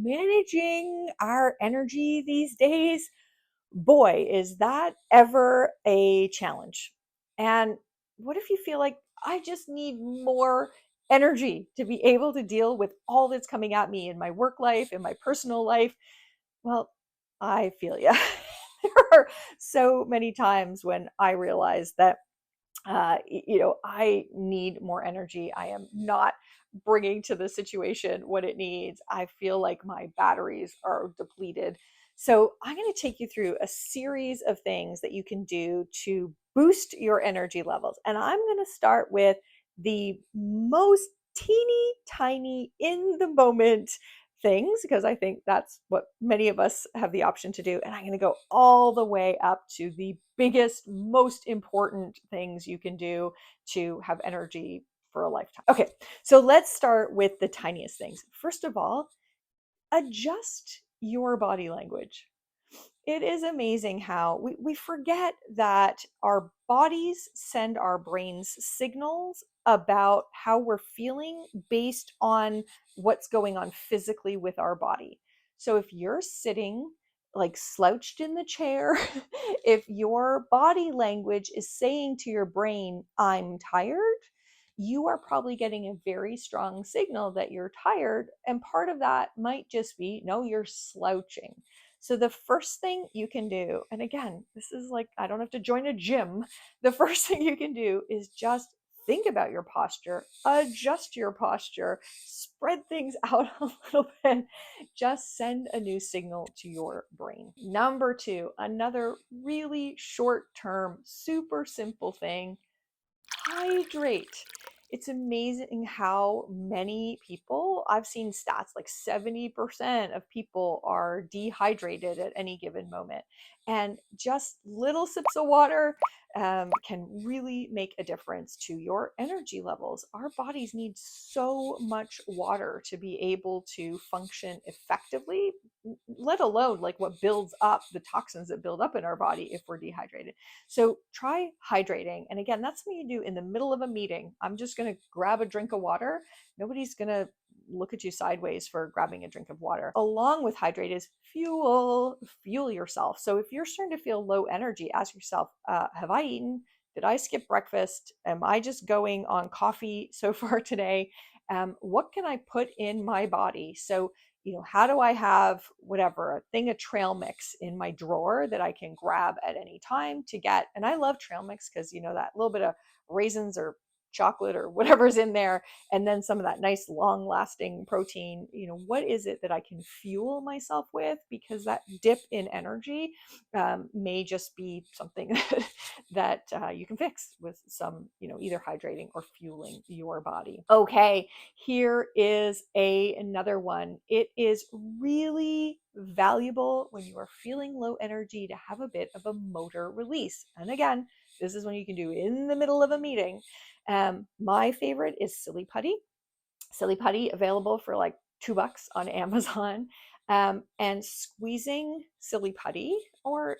managing our energy these days, boy, is that ever a challenge. And what if you feel like I just need more energy to be able to deal with all that's coming at me in my work life, in my personal life? Well, I feel you. There are so many times when I realize that I need more energy. I am not bringing to the situation what it needs. I feel like my batteries are depleted. So, I'm going to take you through a series of things that you can do to boost your energy levels. And I'm going to start with the most teeny tiny in the moment things because I think that's what many of us have the option to do. And I'm going to go all the way up to the biggest, most important things you can do to have energy for a lifetime. Okay, so let's start with the tiniest things. First of all, adjust your body language. It is amazing how we forget that our bodies send our brains signals about how we're feeling based on what's going on physically with our body. So if you're sitting like slouched in the chair, if your body language is saying to your brain, I'm tired, you are probably getting a very strong signal that you're tired. And part of that might just be, no, you're slouching. So the first thing you can do, and again, this is like, I don't have to join a gym. The first thing you can do is just think about your posture, adjust your posture, spread things out a little bit, just send a new signal to your brain. Number two, another really short term, super simple thing, hydrate. It's amazing how many people, I've seen stats like 70% of people are dehydrated at any given moment. And just little sips of water can really make a difference to your energy levels. Our bodies need so much water to be able to function effectively, let alone like what builds up the toxins that build up in our body if we're dehydrated. So try hydrating. And again, that's what you do in the middle of a meeting. I'm just going to grab a drink of water. Nobody's going to look at you sideways for grabbing a drink of water. Along with hydrate is fuel yourself. So if you're starting to feel low energy, ask yourself, have I eaten? Did I skip breakfast? Am I just going on coffee so far today? What can I put in my body? So how do I have whatever, a thing of trail mix in my drawer that I can grab at any time to get? And I love trail mix because, that little bit of raisins or chocolate or whatever's in there, and then some of that nice long lasting protein. What is it that I can fuel myself with? Because that dip in energy may just be something that you can fix with some, either hydrating or fueling your body. Okay, here is another one. It is really valuable when you are feeling low energy to have a bit of a motor release. And again, this is when you can do in the middle of a meeting. My favorite is Silly Putty. Silly Putty available for like $2 on Amazon. And squeezing Silly Putty, or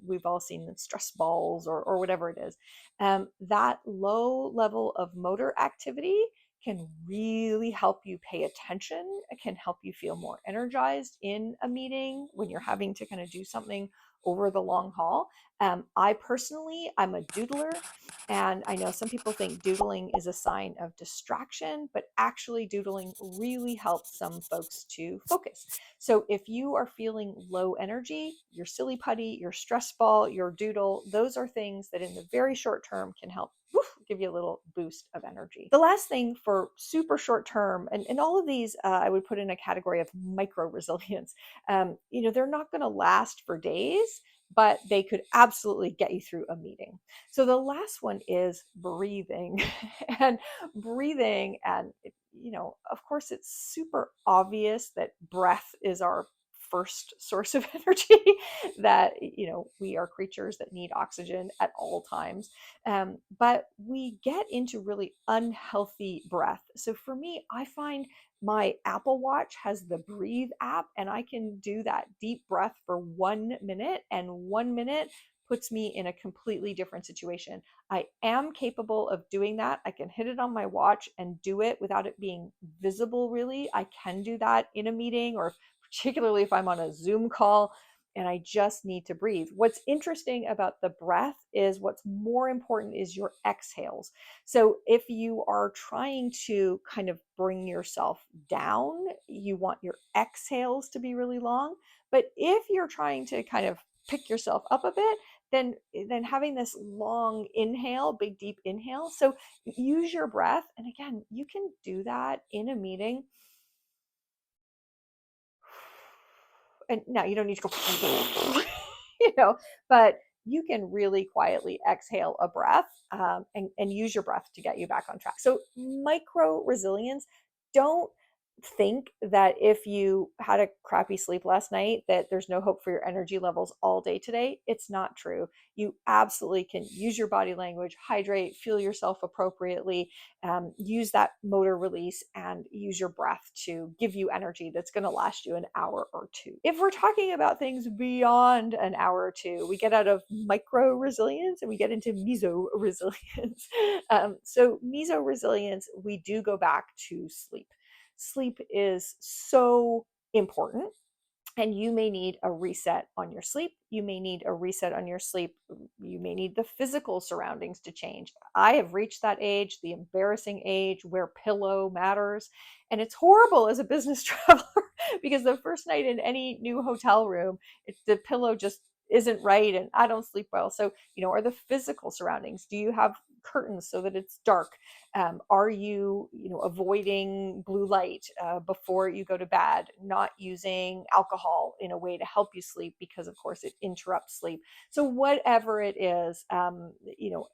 we've all seen the stress balls or whatever it is. That low level of motor activity can really help you pay attention. It can help you feel more energized in a meeting when you're having to kind of do something over the long haul. I personally, I'm a doodler, and I know some people think doodling is a sign of distraction, but actually doodling really helps some folks to focus. So if you are feeling low energy, your Silly Putty, your stress ball, your doodle, those are things that in the very short term can help give you a little boost of energy. The last thing for super short term, and all of these I would put in a category of micro resilience. They're not going to last for days, but they could absolutely get you through a meeting. So the last one is breathing. And breathing, and of course it's super obvious that breath is our first source of energy, that we are creatures that need oxygen at all times. But we get into really unhealthy breath. So for me, I find my Apple Watch has the Breathe app, and I can do that deep breath for 1 minute, and 1 minute puts me in a completely different situation. I am capable of doing that. I can hit it on my watch and do it without it being visible, really. I can do that in a meeting, or particularly if I'm on a Zoom call and I just need to breathe. What's interesting about the breath is what's more important is your exhales. So if you are trying to kind of bring yourself down, you want your exhales to be really long. But if you're trying to kind of pick yourself up a bit, then having this long inhale, big deep inhale. So use your breath. And again, you can do that in a meeting. And now you don't need to go, but you can really quietly exhale a breath, and use your breath to get you back on track. So micro resilience, don't think that if you had a crappy sleep last night that there's no hope for your energy levels all day today. It's not true. You absolutely can use your body language, hydrate, fuel yourself appropriately, use that motor release, and use your breath to give you energy that's going to last you an hour or two. If we're talking about things beyond an hour or two, we get out of micro resilience and we get into meso resilience. So meso resilience, we do go back to sleep. Sleep is so important, and you may need a reset on your sleep. You may need a reset on your sleep. You may need the physical surroundings to change. I have reached that age, the embarrassing age where pillow matters. And it's horrible as a business traveler because the first night in any new hotel room, the pillow just isn't right and I don't sleep well. So, are the physical surroundings? Do you have curtains so that it's dark? Are you, avoiding blue light before you go to bed? Not using alcohol in a way to help you sleep because, of course, it interrupts sleep. So whatever it is,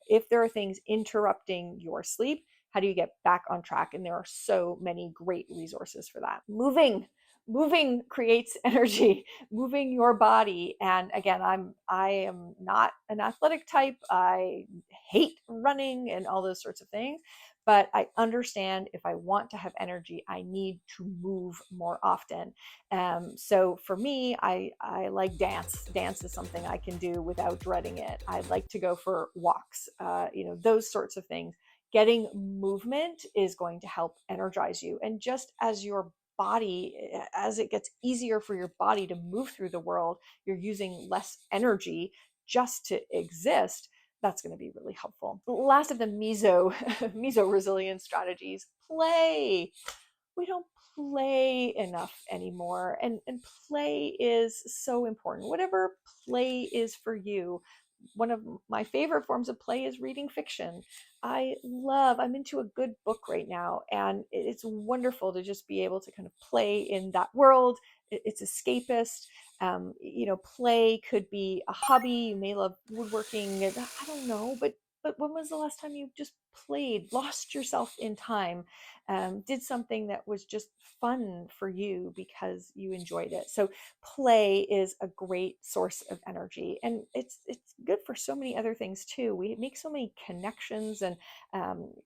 if there are things interrupting your sleep, how do you get back on track? And there are so many great resources for that. Moving creates energy. Moving your body. And again, I am not an athletic type. I hate running and all those sorts of things, but I understand if I want to have energy, I need to move more often. So for me, I like dance. Dance is something I can do without dreading it. I like to go for walks, those sorts of things. Getting movement is going to help energize you. And just as your body, as it gets easier for your body to move through the world, you're using less energy just to exist. That's going to be really helpful. Last of the meso resilience strategies: play. We don't play enough anymore, and play is so important. Whatever play is for you. One of my favorite forms of play is reading fiction. I'm into a good book right now, and it's wonderful to just be able to kind of play in that world. It's escapist. Play could be a hobby. You may love woodworking. I don't know, but when was the last time you just played, lost yourself in time, did something that was just fun for you because you enjoyed it? So play is a great source of energy, and it's good for so many other things too. We make so many connections and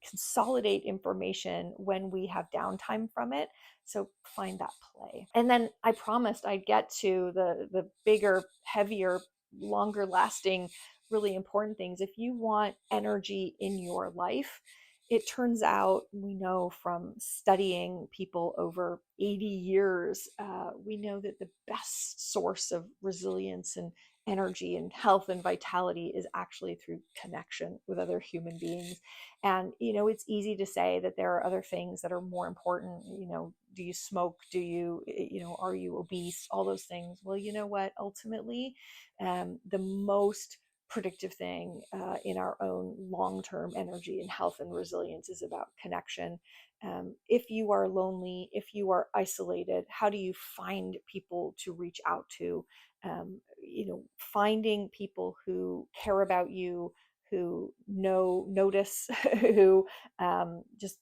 consolidate information when we have downtime from it. So find that play. And then I promised I'd get to the bigger, heavier, longer lasting, really important things. If you want energy in your life, it turns out, we know from studying people over 80 years, we know that the best source of resilience and energy and health and vitality is actually through connection with other human beings. And, it's easy to say that there are other things that are more important. Do you smoke? Are you obese? All those things. Well, you know what? Ultimately, the most predictive thing in our own long-term energy and health and resilience is about connection. If you are lonely, if you are isolated, how do you find people to reach out to? Finding people who care about you, who notice, who just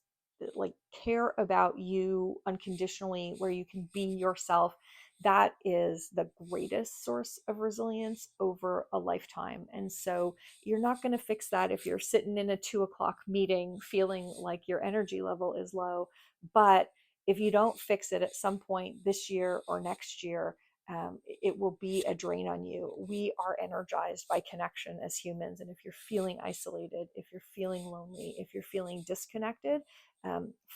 like care about you unconditionally, where you can be yourself. That is the greatest source of resilience over a lifetime. And so you're not going to fix that if you're sitting in a 2 o'clock meeting feeling like your energy level is low. But if you don't fix it at some point this year or next year, it will be a drain on you. We are energized by connection as humans. And if you're feeling isolated, if you're feeling lonely, if you're feeling disconnected,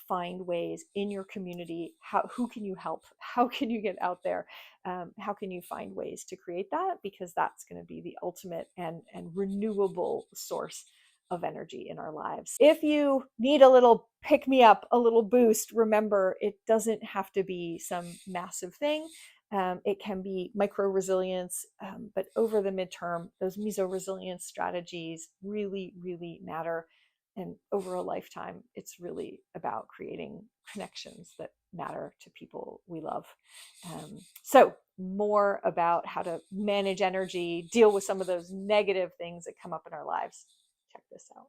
find ways in your community. Who can you help? How can you get out there? How can you find ways to create that? Because that's going to be the ultimate and renewable source of energy in our lives. If you need a little pick me up, a little boost, remember it doesn't have to be some massive thing. It can be micro resilience, but over the midterm, those meso resilience strategies really, really matter. And over a lifetime, it's really about creating connections that matter to people we love. So, more about how to manage energy, deal with some of those negative things that come up in our lives. Check this out.